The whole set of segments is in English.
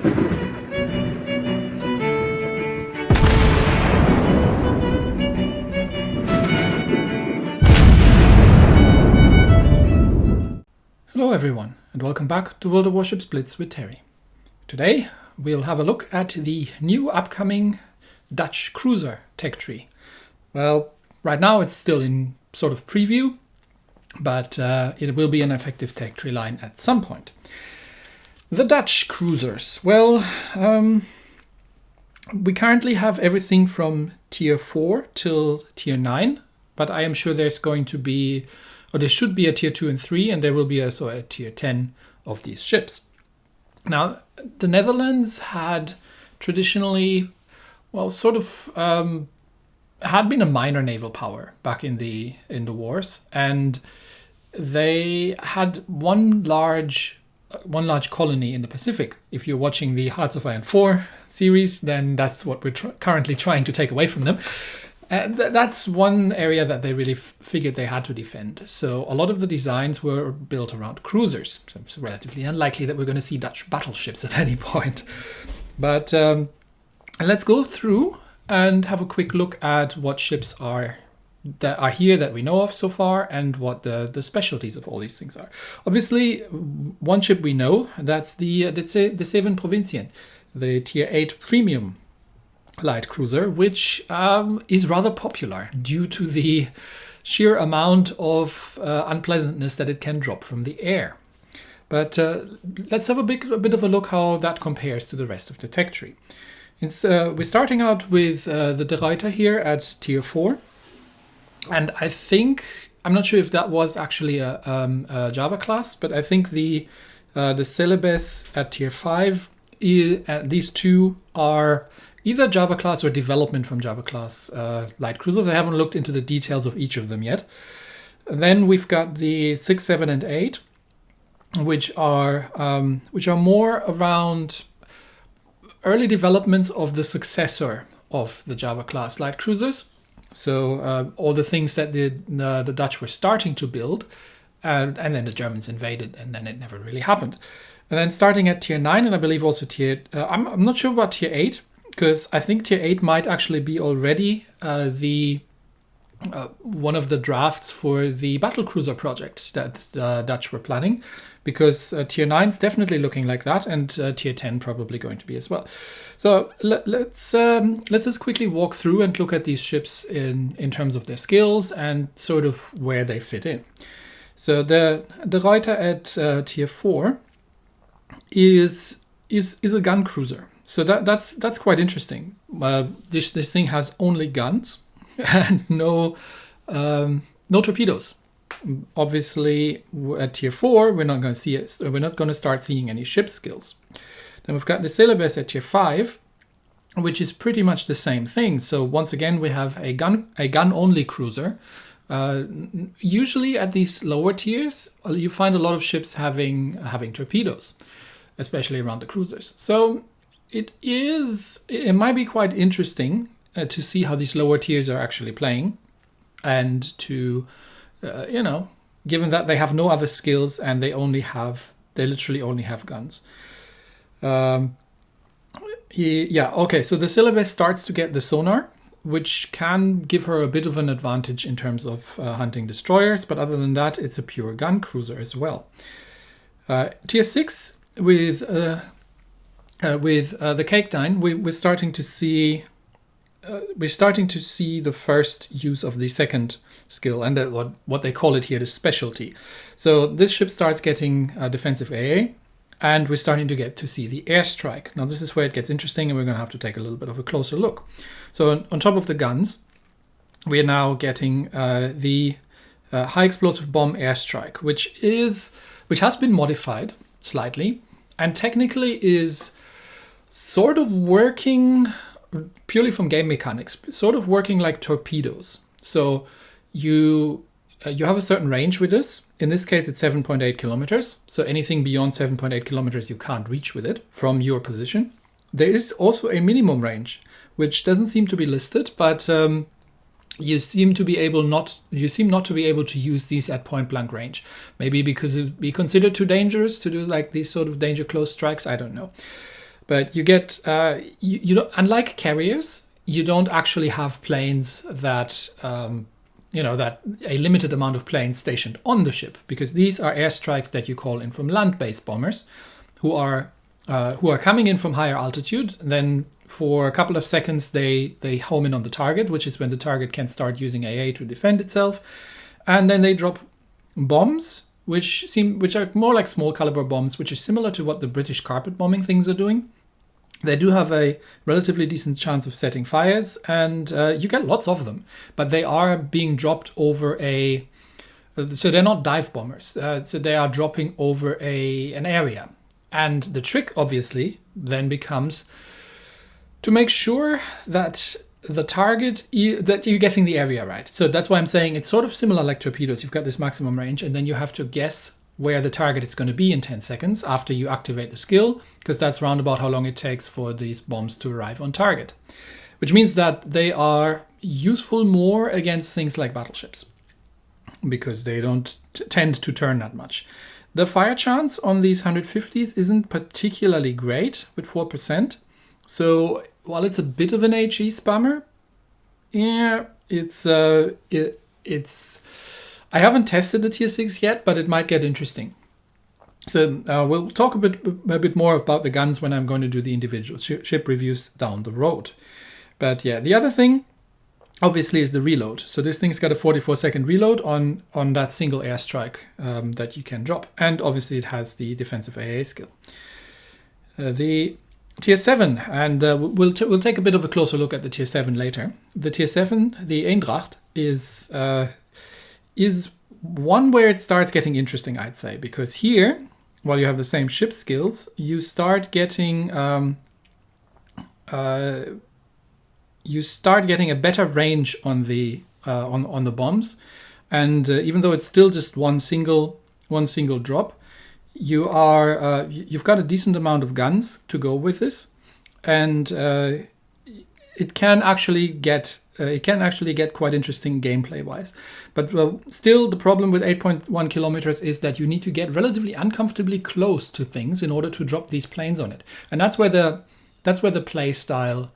Hello everyone, and welcome back to World of Warships Blitz with Terry. Today we'll have a look at the new upcoming Dutch cruiser tech tree. Well, right now it's still in sort of preview, but it will be an effective tech tree line at some point. The Dutch cruisers. Well, we currently have everything from tier 4 till tier 9, but I am sure there's going to be, or there should be a tier 2 and 3, and there will be also a tier 10 of these ships. Now, the Netherlands had traditionally, well, sort of had been a minor naval power back in the wars, and they had one large colony in the Pacific. If you're watching the Hearts of Iron 4 series, then that's what we're currently trying to take away from them. That's one area that they really figured they had to defend. So a lot of the designs were built around cruisers. So it's relatively unlikely that we're going to see Dutch battleships at any point. But let's go through and have a quick look at what ships are here that we know of so far, and what the specialties of all these things are. Obviously, one ship we know, that's the Zeven Provinciën, the tier 8 premium light cruiser, which is rather popular due to the sheer amount of unpleasantness that it can drop from the air. But let's have a bit of a look how that compares to the rest of the tech tree. We're starting out with the De Ruyter here at tier 4. And I think, I'm not sure if that was actually a Java class, but I think the Celebes at tier 5, these two are either Java class or development from Java class light cruisers. I haven't looked into the details of each of them yet. And then we've got the 6, 7, and 8, which are more around early developments of the successor of the Java class light cruisers. So all the things that the Dutch were starting to build, and then the Germans invaded, and then it never really happened. And then starting at tier 9, and I believe also tier, I'm not sure about tier 8, because I think tier 8 might actually be already one of the drafts for the battlecruiser project that the Dutch were planning, because tier 9 is definitely looking like that, and tier 10 probably going to be as well. So let's just quickly walk through and look at these ships in terms of their skills and sort of where they fit in. So the Ruyter at tier 4 is a gun cruiser. So that's quite interesting. This thing has only guns and no torpedoes. Obviously, at tier 4, we're not going to see it. So we're not going to start seeing any ship skills. Then we've got the Celebes at tier 5, which is pretty much the same thing. So once again, we have a gun-only cruiser. Usually at these lower tiers, you find a lot of ships having torpedoes, especially around the cruisers. So it might be quite interesting to see how these lower tiers are actually playing, and to given that they have no other skills and they literally only have guns. Okay, so the Celebes starts to get the sonar, which can give her a bit of an advantage in terms of hunting destroyers, but other than that, it's a pure gun cruiser as well. Tier 6 with the Cakedine, we're starting to see the first use of the second skill, and what they call it here, the specialty. So this ship starts getting defensive AA, and we're starting to get to see the airstrike. Now this is where it gets interesting, and we're going to have to take a little bit of a closer look. So on top of the guns, we are now getting the high explosive bomb airstrike, which has been modified slightly, and technically is sort of working purely from game mechanics, sort of working like torpedoes. So you have a certain range with this. In this case, it's 7.8 kilometers. So anything beyond 7.8 kilometers, you can't reach with it from your position. There is also a minimum range, which doesn't seem to be listed, but you seem not to be able to use these at point blank range. Maybe because it would be considered too dangerous to do like these sort of danger close strikes. I don't know. But you get, you don't, unlike carriers, you don't actually have planes that, that a limited amount of planes stationed on the ship, because these are airstrikes that you call in from land-based bombers who are coming in from higher altitude. Then for a couple of seconds, they home in on the target, which is when the target can start using AA to defend itself. And then they drop bombs, which are more like small caliber bombs, which is similar to what the British carpet bombing things are doing. They do have a relatively decent chance of setting fires, and you get lots of them. But they are being dropped over so they're not dive bombers. So they are dropping over an area. And the trick, obviously, then becomes to make sure that the target, that you're guessing the area right. So that's why I'm saying it's sort of similar like torpedoes. You've got this maximum range, and then you have to guess where the target is going to be in 10 seconds after you activate the skill, because that's round about how long it takes for these bombs to arrive on target. Which means that they are useful more against things like battleships, because they don't tend to turn that much. The fire chance on these 150s isn't particularly great with 4%. So while it's a bit of an HE spammer, yeah, it's I haven't tested the tier 6 yet, but it might get interesting. So we'll talk a bit more about the guns when I'm going to do the individual ship reviews down the road. But yeah, the other thing, obviously, is the reload. So this thing's got a 44-second reload on that single airstrike that you can drop. And obviously it has the defensive AA skill. The tier 7, and we'll take a bit of a closer look at the tier 7 later. The tier 7, the Eendracht, is one where it starts getting interesting, I'd say, because here, while you have the same ship skills, you start getting a better range on the bombs, and even though it's still just one single drop, you've got a decent amount of guns to go with this, and it can actually get quite interesting gameplay wise. But still, the problem with 8.1 kilometers is that you need to get relatively uncomfortably close to things in order to drop these planes on it, and that's where the play style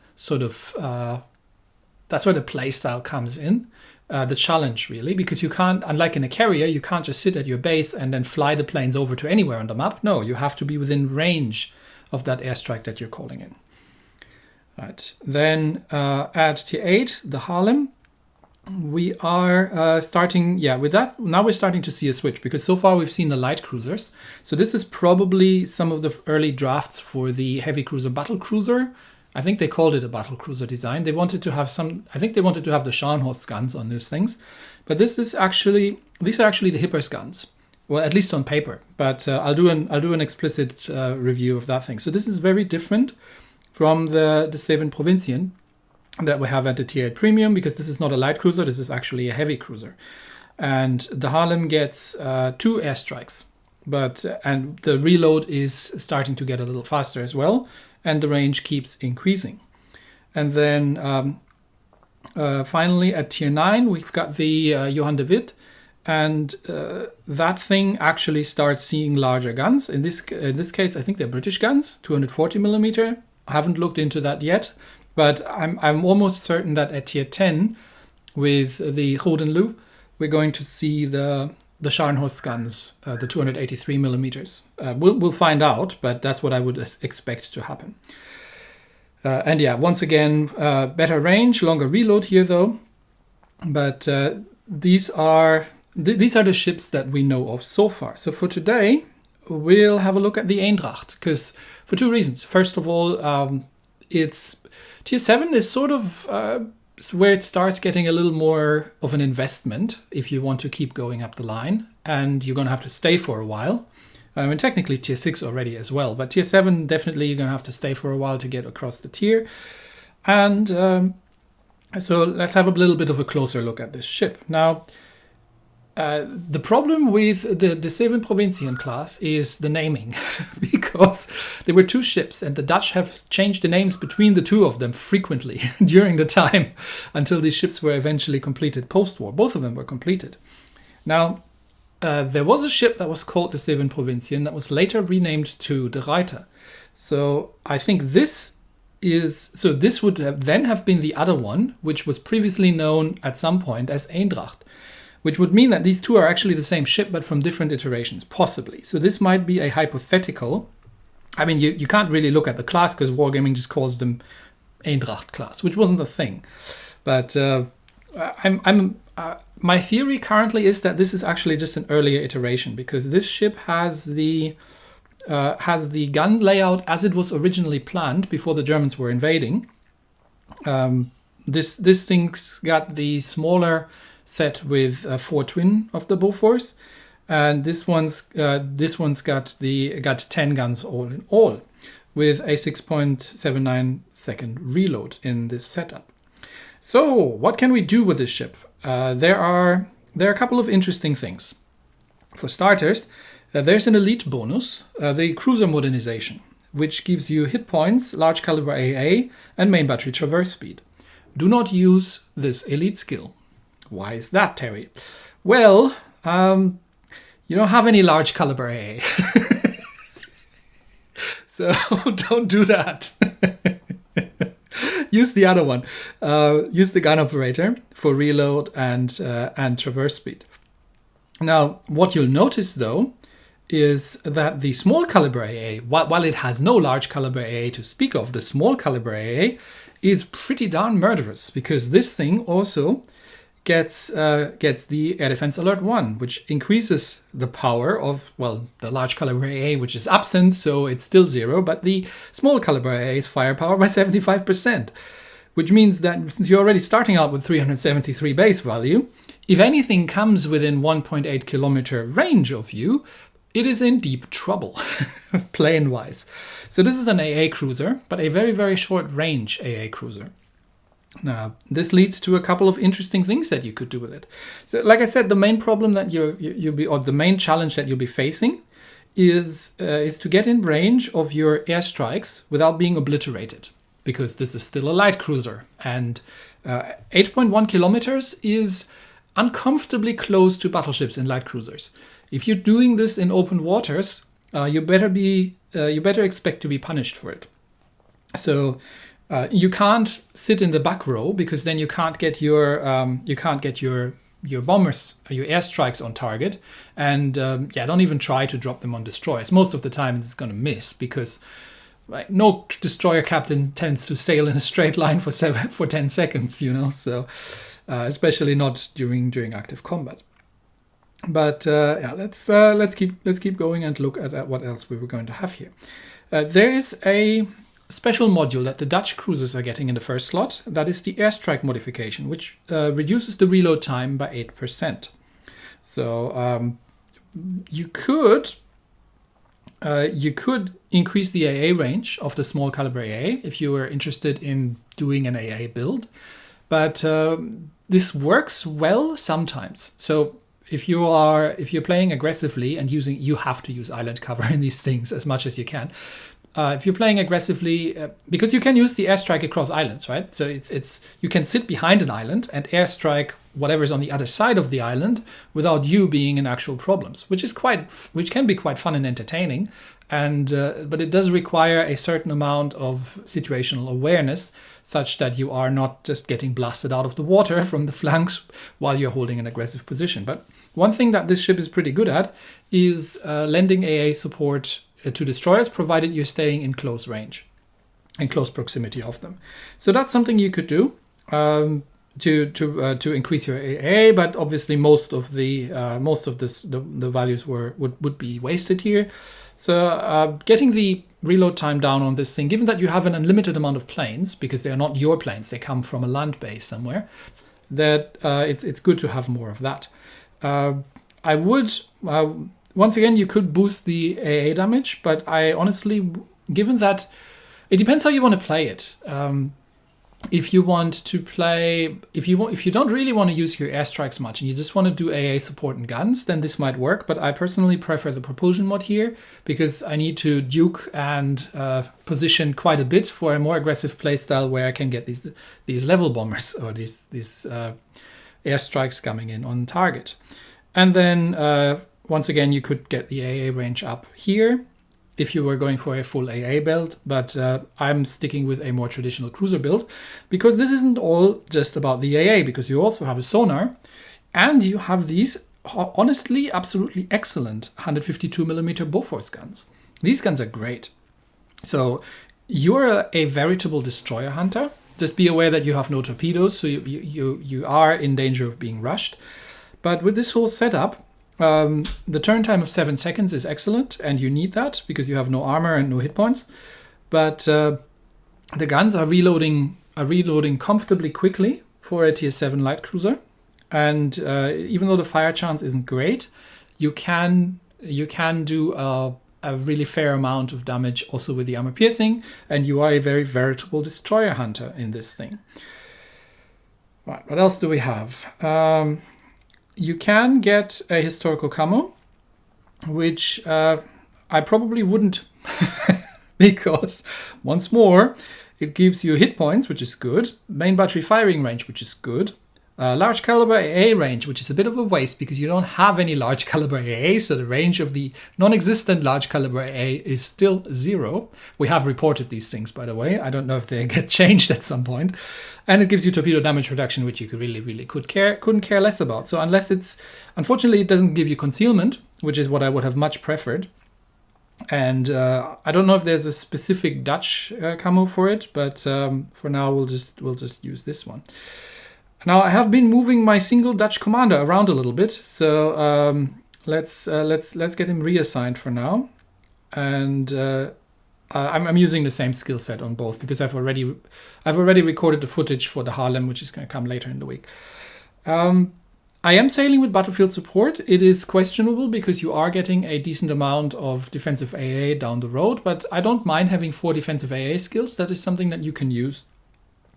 comes in. The challenge, really, because you can't, unlike in a carrier, you can't just sit at your base and then fly the planes over to anywhere on the map. No, you have to be within range of that airstrike that you're calling in. Right. Then at tier 8, the Harlem, we are starting, with that. Now we're starting to see a switch, because so far we've seen the light cruisers. So this is probably some of the early drafts for the heavy cruiser battle cruiser. I think they called it a battle cruiser design. They wanted to have the Scharnhorst guns on these things, but these are actually the Hippers guns. Well, at least on paper. But I'll do an explicit review of that thing. So this is very different from the Zeven Provinciën that we have at the tier 8 premium, because this is not a light cruiser. This is actually a heavy cruiser, and the Harlem gets 2 airstrikes, and the reload is starting to get a little faster as well. And the range keeps increasing. And then finally at tier 9, we've got the Johan de Witt. And that thing actually starts seeing larger guns. In this case, I think they're British guns, 240 millimeter. I haven't looked into that yet. But I'm almost certain that at tier 10, with the Godenloe, we're going to see the Scharnhorst guns, the 283 millimeters. We'll find out, but that's what I would expect to happen. And yeah, once again, better range, longer reload here though. But these are the ships that we know of so far. So for today, we'll have a look at the Eendracht, because for 2 reasons. First of all, it's tier 7 is sort of where it starts getting a little more of an investment if you want to keep going up the line, and you're going to have to stay for a while. I mean, technically tier 6 already as well, but tier 7 definitely you're going to have to stay for a while to get across the tier. And so let's have a little bit of a closer look at this ship. Now, the problem with the Zeven Provinciën class is the naming, because there were 2 ships and the Dutch have changed the names between the 2 of them frequently during the time until these ships were eventually completed post-war. Both of them were completed. Now, there was a ship that was called the Zeven Provinciën that was later renamed to the Reiter. So I think this would then have been the other one, which was previously known at some point as Eindracht, which would mean that these two are actually the same ship, but from different iterations, possibly. So this might be a hypothetical. I mean, you can't really look at the class because Wargaming just calls them Eindracht class, which wasn't a thing. But my theory currently is that this is actually just an earlier iteration, because this ship has the gun layout as it was originally planned before the Germans were invading. This thing's got the smaller set with 4 twin of the Bofors, and this one's got 10 guns all in all, with a 6.79 second reload in this setup. So what can we do with this ship? There are a couple of interesting things. For starters, there's an elite bonus, the cruiser modernization, which gives you hit points, large caliber AA, and main battery traverse speed. Do not use this elite skill. Why is that, Terry? Well, you don't have any large caliber AA. So don't do that. Use the other one. Use the gun operator for reload and traverse speed. Now, what you'll notice though is that the small caliber AA, while it has no large caliber AA to speak of, the small caliber AA is pretty darn murderous, because this thing also gets the Air Defense Alert 1, which increases the power of, well, the large caliber AA, which is absent, so it's still 0, but the small caliber AA's firepower by 75%, which means that since you're already starting out with 373 base value, if anything comes within 1.8 kilometer range of you, it is in deep trouble, plane-wise. So this is an AA cruiser, but a very, very short range AA cruiser. Now, this leads to a couple of interesting things that you could do with it. So, like I said, the main problem that the main challenge that you'll be facing is to get in range of your airstrikes without being obliterated, because this is still a light cruiser, and 8.1 kilometers is uncomfortably close to battleships in light cruisers. If you're doing this in open waters, you better expect to be punished for it. So. You can't sit in the back row, because then you can't get your bombers, your airstrikes on target, and don't even try to drop them on destroyers. Most of the time it's going to miss, because no destroyer captain tends to sail in a straight line for 10 seconds, So especially not during active combat. But let's keep going and look at what else we were going to have here. There is a special module that the Dutch cruisers are getting in the first slot. That is the airstrike modification, which reduces the reload time by 8%. So you could increase the AA range of the small caliber AA if you were interested in doing an AA build, but this works well sometimes. So if you're playing aggressively and you have to use island cover in these things as much as you can. If you're playing aggressively, because you can use the airstrike across islands, right? So you can sit behind an island and airstrike whatever's on the other side of the island without you being in actual problems, which can be quite fun and entertaining. And but it does require a certain amount of situational awareness, such that you are not just getting blasted out of the water from the flanks while you're holding an aggressive position. But one thing that this ship is pretty good at is lending AA support to destroyers, provided you're staying in close range, in close proximity of them. So that's something you could do to increase your AA. But obviously, most of the values would be wasted here. So getting the reload time down on this thing, given that you have an unlimited amount of planes, because they are not your planes, they come from a land base somewhere, that it's good to have more of that. I would. Once again, you could boost the AA damage, but I honestly, given that it depends how you want to play it. If you don't really want to use your airstrikes much and you just want to do AA support and guns, then this might work. But I personally prefer the propulsion mod here, because I need to duke and position quite a bit for a more aggressive playstyle where I can get these level bombers or these airstrikes coming in on target. And then once again, you could get the AA range up here. if you were going for a full AA build, but I'm sticking with a more traditional cruiser build, because this isn't all just about the AA, because you also have a sonar, and you have these honestly absolutely excellent 152mm Bofors guns. These guns are great. So you're a veritable destroyer hunter. Just be aware that you have no torpedoes, so you are in danger of being rushed. But with this whole setup, the turn time of 7 seconds is excellent, and you need that because you have no armor and no hit points. But the guns are reloading comfortably quickly for a tier 7 light cruiser. And even though the fire chance isn't great, you can do a really fair amount of damage also with the armor piercing, and you are a very veritable destroyer hunter in this thing. Right, what else do we have? You can get a historical camo, which I probably wouldn't because, once more, it gives you hit points, which is good, main battery firing range, which is good, large caliber AA range, which is a bit of a waste because you don't have any large caliber AA, so the range of the non-existent large caliber AA is still 0. We have reported these things, by the way. I don't know if they get changed at some point. And it gives you torpedo damage reduction, which you couldn't care less about. So unfortunately, it doesn't give you concealment, which is what I would have much preferred. And I don't know if there's a specific Dutch camo for it, but for now we'll just use this one. Now I have been moving my single Dutch commander around a little bit, so let's get him reassigned for now, and I'm using the same skill set on both because I've already recorded the footage for the Harlem, which is going to come later in the week. I am sailing with battlefield support. It is questionable because you are getting a decent amount of defensive AA down the road, but I don't mind having 4 defensive AA skills. That is something that you can use,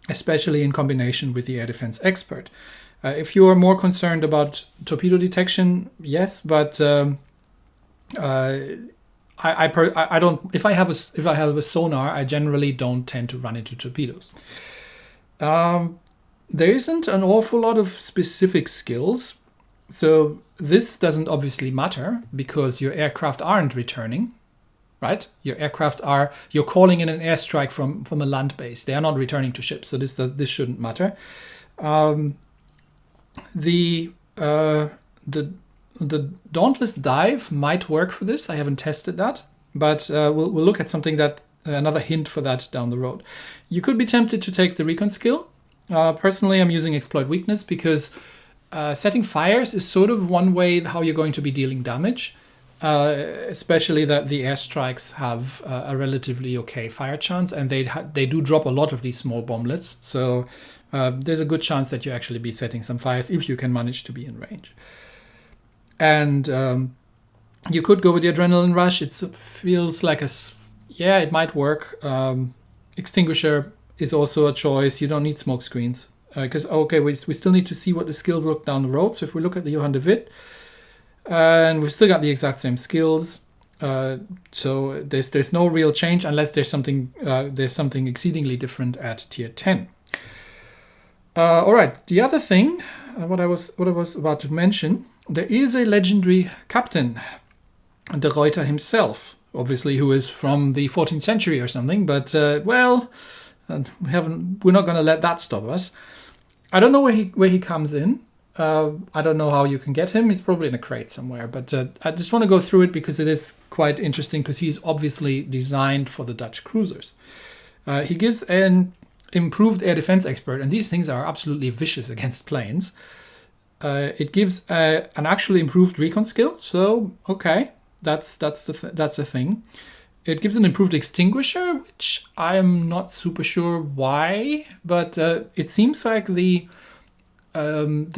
especially in combination with the air defense expert. If you are more concerned about torpedo detection, yes, but I don't. If I have a sonar, I generally don't tend to run into torpedoes. There isn't an awful lot of specific skills, so this doesn't obviously matter because your aircraft aren't returning. Right? Your aircraft you're calling in an airstrike from a land base. They are not returning to ships, so this shouldn't matter. The Dauntless Dive might work for this. I haven't tested that, but we'll look at something another hint for that down the road. You could be tempted to take the recon skill. Personally, I'm using exploit weakness because setting fires is sort of one way how you're going to be dealing damage. Especially that the airstrikes have a relatively okay fire chance, and they do drop a lot of these small bomblets. So there's a good chance that you actually be setting some fires if you can manage to be in range. And you could go with the adrenaline rush. It feels like it might work. Extinguisher is also a choice. You don't need smoke screens because we still need to see what the skills look down the road. So if we look at the Johan de Witt. And we've still got the exact same skills, so there's no real change unless there's something exceedingly different at tier 10. All right, the other thing, what I was about to mention, there is a legendary captain, de Ruyter himself, obviously, who is from the 14th century or something. But we're not going to let that stop us. I don't know where he comes in. I don't know how you can get him. He's probably in a crate somewhere. But I just want to go through it because it is quite interesting because he's obviously designed for the Dutch cruisers. He gives an improved air defense expert, and these things are absolutely vicious against planes. It gives an actually improved recon skill. So, okay, that's a thing. It gives an improved extinguisher, which I'm not super sure why, but it seems like the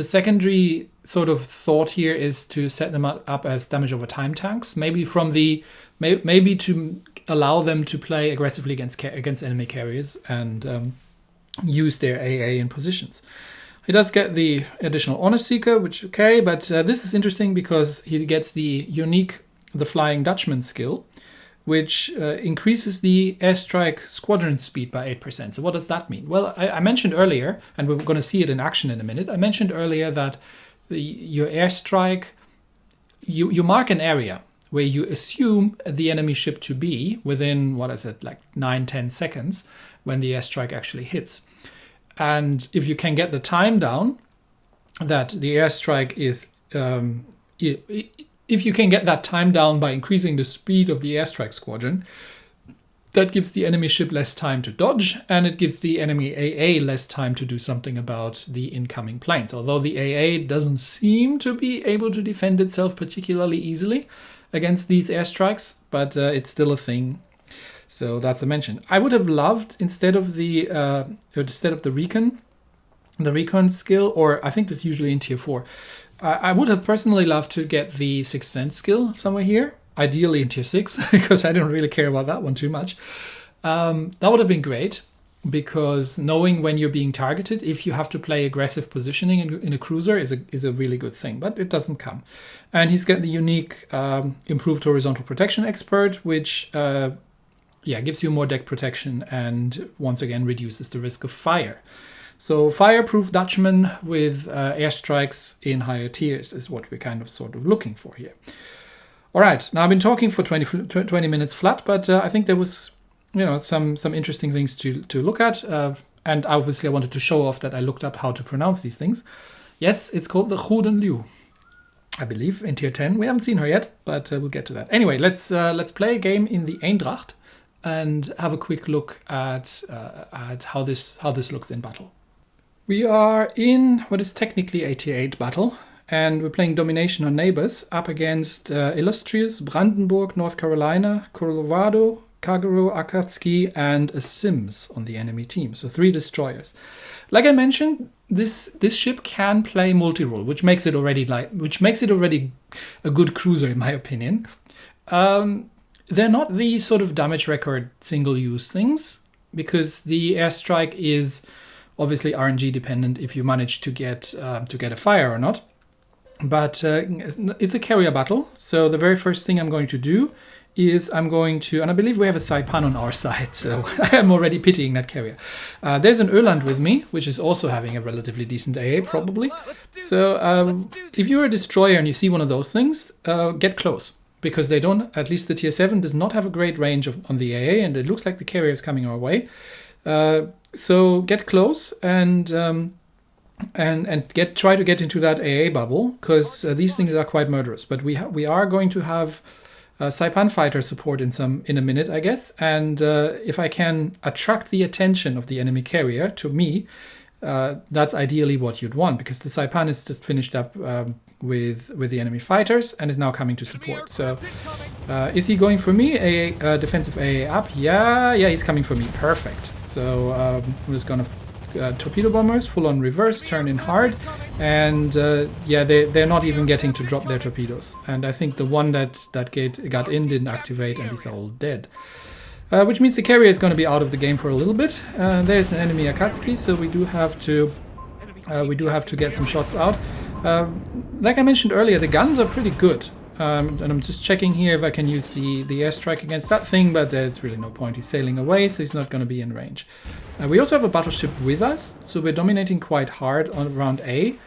secondary sort of thought here is to set them up as damage over time tanks, maybe to allow them to play aggressively against enemy carriers and use their AA in positions. He does get the additional Honor Seeker, which okay, but this is interesting because he gets the Flying Dutchman skill, which increases the airstrike squadron speed by 8%. So what does that mean? Well, I mentioned earlier, and we're going to see it in action in a minute, I mentioned earlier that your airstrike, you mark an area where you assume the enemy ship to be within, what is it, like 9-10 seconds when the airstrike actually hits. And if you can get the time down, that the airstrike is, if you can get that time down by increasing the speed of the airstrike squadron, that gives the enemy ship less time to dodge, and it gives the enemy AA less time to do something about the incoming planes. Although the AA doesn't seem to be able to defend itself particularly easily against these airstrikes, but it's still a thing. So that's a mention. I would have loved, instead of the recon skill, or I think this is usually in tier 4, I would have personally loved to get the Sixth Sense skill somewhere here. Ideally in tier 6, because I don't really care about that one too much. That would have been great, because knowing when you're being targeted, if you have to play aggressive positioning in a cruiser, is a really good thing, but it doesn't come. And he's got the unique improved horizontal protection expert, which gives you more deck protection and once again reduces the risk of fire. So fireproof Dutchman with airstrikes in higher tiers is what we're kind of sort of looking for here. All right, now I've been talking for 20 minutes flat, but I think there was, some interesting things to look at. And obviously I wanted to show off that I looked up how to pronounce these things. Yes, it's called the Gouden Liu, I believe, in tier 10. We haven't seen her yet, but we'll get to that. Anyway, let's play a game in the Eendracht and have a quick look at how this looks in battle. We are in what is technically a tier 8 battle. And we're playing Domination on Neighbors up against Illustrious, Brandenburg, North Carolina, Colorado, Kagero, Akatsuki, and a Sims on the enemy team. So 3 destroyers. Like I mentioned, this ship can play multi-role, which makes it already a good cruiser in my opinion. They're not the sort of damage record single-use things, because the airstrike is obviously RNG dependent if you manage to get a fire or not. But it's a carrier battle, so the very first thing I'm going to do is and I believe we have a Saipan on our side, so I'm already pitying that carrier. There's an Öland with me, which is also having a relatively decent AA, probably. So if you're a destroyer and you see one of those things, get close, because they don't, at least the tier 7 does not have a great range on the AA, and it looks like the carrier is coming our way. So get close and try to get into that AA bubble, because these things are quite murderous. But we are going to have Saipan fighter support in a minute, I guess. And if I can attract the attention of the enemy carrier to me, that's ideally what you'd want, because the Saipan is just finished up with the enemy fighters and is now coming to support. So is he going for me? A defensive AA up? Yeah, he's coming for me. Perfect. So I'm just gonna torpedo bombers, full on reverse, turn in hard, and they're not even getting to drop their torpedoes. And I think the one that got in didn't activate, and these are all dead. Which means the carrier is going to be out of the game for a little bit. There's an enemy Akatsuki, so we do have to get some shots out. Like I mentioned earlier, the guns are pretty good. And I'm just checking here if I can use the airstrike against that thing, but there's really no point. He's sailing away, so he's not going to be in range. We also have a battleship with us, so we're dominating quite hard on round A.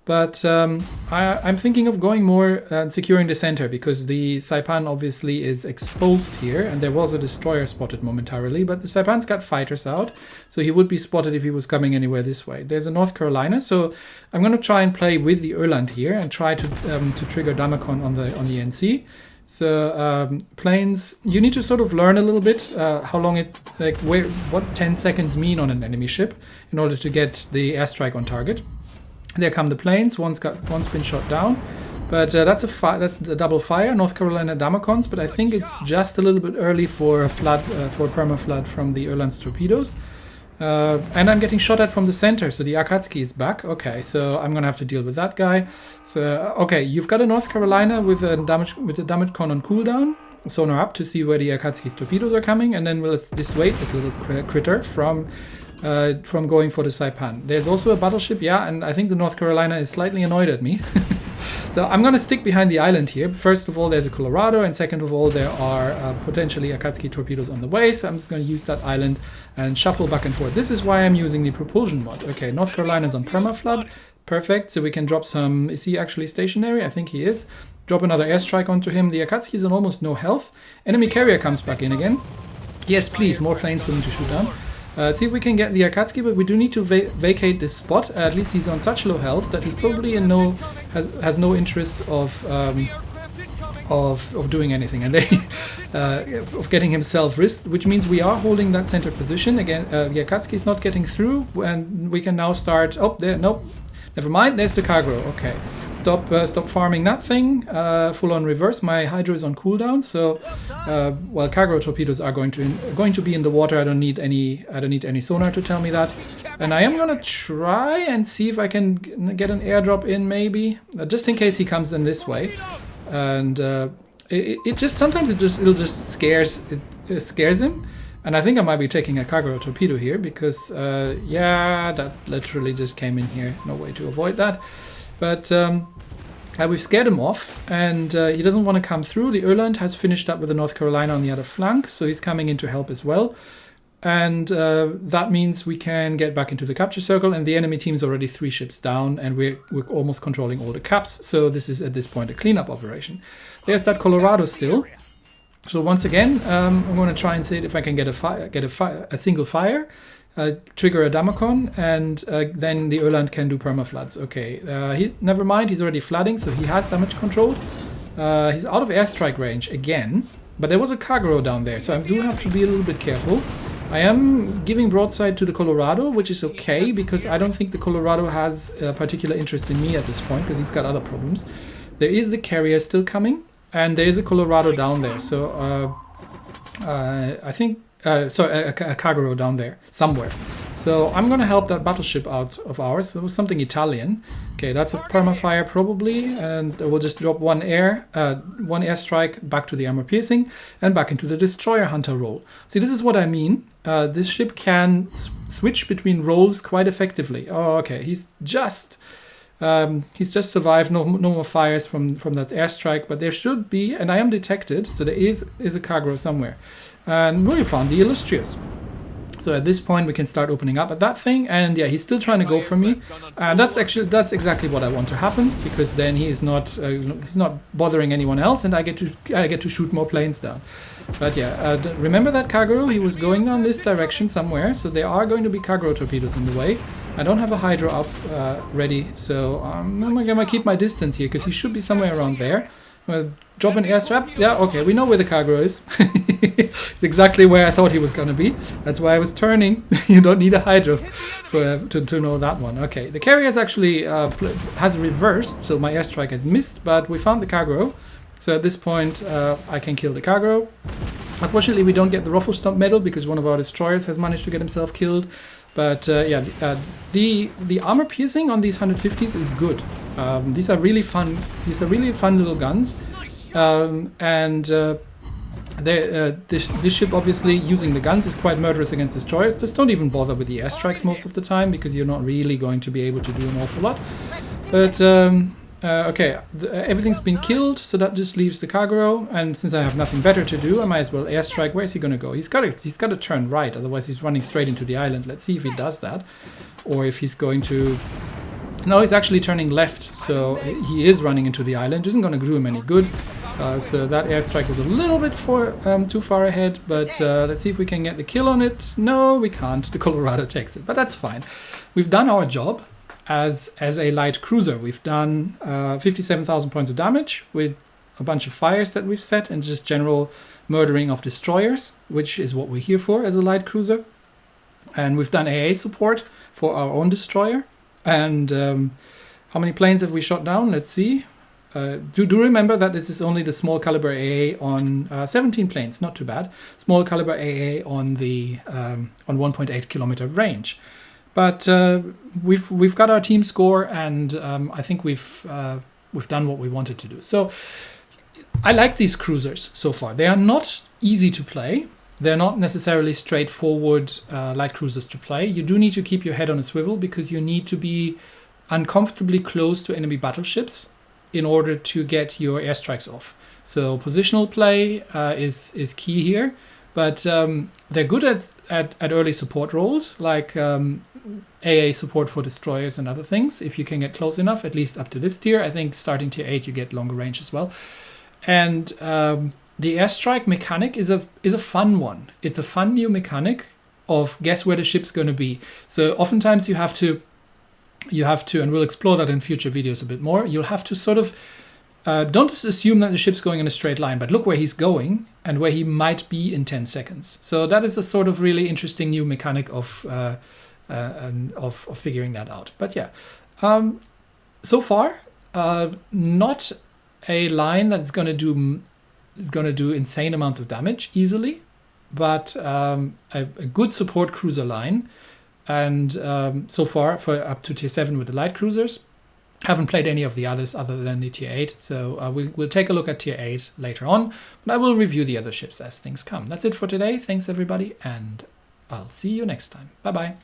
But I'm thinking of going more and securing the center, because the Saipan obviously is exposed here, and there was a destroyer spotted momentarily, but the Saipan's got fighters out, so he would be spotted if he was coming anywhere this way. There's a North Carolina, so I'm going to try and play with the Öland here and try to trigger Damacon on the NC. So planes, you need to sort of learn a little bit how long what 10 seconds mean on an enemy ship in order to get the airstrike on target. There come the planes. One's been shot down, but that's the double fire. North Carolina Damacons, but I think it's just a little bit early for a flood, for a perma flood from the Öland's torpedoes. And I'm getting shot at from the center, so the Akatsuki is back. Okay, so I'm gonna have to deal with that guy. So okay, you've got a North Carolina with a damage con on cooldown. Sonar up to see where the Akatsuki's torpedoes are coming, and then we'll dissuade this little critter from going for the Saipan. There's also a battleship, and I think the North Carolina is slightly annoyed at me. So I'm going to stick behind the island here. First of all, there's a Colorado, and second of all, there are potentially Akatsuki torpedoes on the way, so I'm just going to use that island and shuffle back and forth. This is why I'm using the propulsion mod. Okay, North Carolina's on permaflood. Perfect. So we can drop some... Is he actually stationary? I think he is. Drop another airstrike onto him. The Akatsuki is on almost no health. Enemy carrier comes back in again. Yes, please. More planes for me to shoot down. See if we can get the Akatsuki, but we do need to vacate this spot. At least he's on such low health that he's probably in has no interest of doing anything, and of getting himself risked, which means we are holding that center position again. The Akatsuki is not getting through, and we can now start. Oh, there, nope. Never mind. There's the cargo. Okay, stop farming that thing. Full on reverse. My hydro is on cooldown, so well, cargo torpedoes are going to be in the water. I don't need any sonar to tell me that. And I am gonna try and see if I can get an airdrop in, maybe, just in case he comes in this way. And it just sometimes it'll just scares him. And I think I might be taking a cargo torpedo here because, yeah, that literally just came in here. No way to avoid that. But we've scared him off, and he doesn't want to come through. The Öland has finished up with the North Carolina on the other flank, so he's coming in to help as well. And that means we can get back into the capture circle, and the enemy team's already 3 ships down, and we're almost controlling all the caps. So this is, at this point, a cleanup operation. There's that Colorado still. So once again, I'm going to try and see if I can get a single fire, trigger a Damacon, and then the Öland can do permafloods. Okay, never mind, he's already flooding, so he has damage controlled. He's out of airstrike range again, but there was a cargo down there, so I do have to be a little bit careful. I am giving broadside to the Colorado, which is okay, because I don't think the Colorado has a particular interest in me at this point, because he's got other problems. There is the carrier still coming. And there is a Colorado down there, so I think, a cargo down there somewhere. So I'm going to help that battleship out of ours. It was something Italian. Okay, that's a permafire probably, and we'll just drop one airstrike back to the armor piercing and back into the destroyer hunter role. See, this is what I mean. This ship can switch between roles quite effectively. Oh, okay, he's just survived. No more fires from that airstrike, but there should be, and I am detected, so there is a cargo somewhere. And we found the Illustrious. So at this point we can start opening up at that thing, and yeah, he's still trying to go for me. And that's exactly what I want to happen, because then he's not bothering anyone else, and I get to shoot more planes down. But yeah, remember that cargo? He was going down this direction somewhere, so there are going to be cargo torpedoes in the way. I don't have a hydro up ready, so I'm gonna keep my distance here, because he should be somewhere around there. Drop an airstrap. Yeah, okay, we know where the cargo is. It's exactly where I thought he was going to be. That's why I was turning. You don't need a hydro to know that one. Okay, the carrier is actually has reversed, so my airstrike has missed, but we found the cargo. So at this point, I can kill the cargo. Unfortunately, we don't get the ruffle stump medal because one of our destroyers has managed to get himself killed. But yeah, the armor piercing on these 150s is good. These are really fun. These are really fun little guns. This ship, obviously, using the guns is quite murderous against destroyers. Just don't even bother with the airstrikes most of the time, because you're not really going to be able to do an awful lot. But okay, everything's been killed, so that just leaves the cargo. And since I have nothing better to do, I might as well airstrike. Where is he going to go? He's got to turn right, otherwise he's running straight into the island. Let's see if he does that, or if he's going to. No, he's actually turning left, so he is running into the island. Isn't going to do him any good. So that airstrike was a little bit too far ahead, but let's see if we can get the kill on it. No, we can't. The Colorado takes it, but that's fine. We've done our job as a light cruiser. We've done 57,000 points of damage with a bunch of fires that we've set and just general murdering of destroyers, which is what we're here for as a light cruiser. And we've done AA support for our own destroyer. And how many planes have we shot down? Let's see. Do remember that this is only the small caliber AA on 17 planes, not too bad. Small caliber AA on the on 1.8 kilometer range. But we've got our team score, and I think we've done what we wanted to do. So I like these cruisers so far. They are not easy to play. They're not necessarily straightforward light cruisers to play. You do need to keep your head on a swivel, because you need to be uncomfortably close to enemy battleships in order to get your airstrikes off. So positional play is key here, but they're good at early support roles. Like AA support for destroyers and other things, if you can get close enough, at least up to this tier. I think starting tier 8 you get longer range as well. And the airstrike mechanic is a fun one. It's a fun new mechanic of guess where the ship's going to be. So oftentimes you have to, and we'll explore that in future videos a bit more, you'll have to sort of, don't just assume that the ship's going in a straight line, but look where he's going and where he might be in 10 seconds. So that is a sort of really interesting new mechanic of figuring that out. But yeah, so far, not a line that's going to do insane amounts of damage easily, but a good support cruiser line. And so far, for up to tier 7 with the light cruisers, haven't played any of the others other than the tier 8. So we'll take a look at tier 8 later on, but I will review the other ships as things come. That's it for today. Thanks everybody, and I'll see you next time. Bye bye.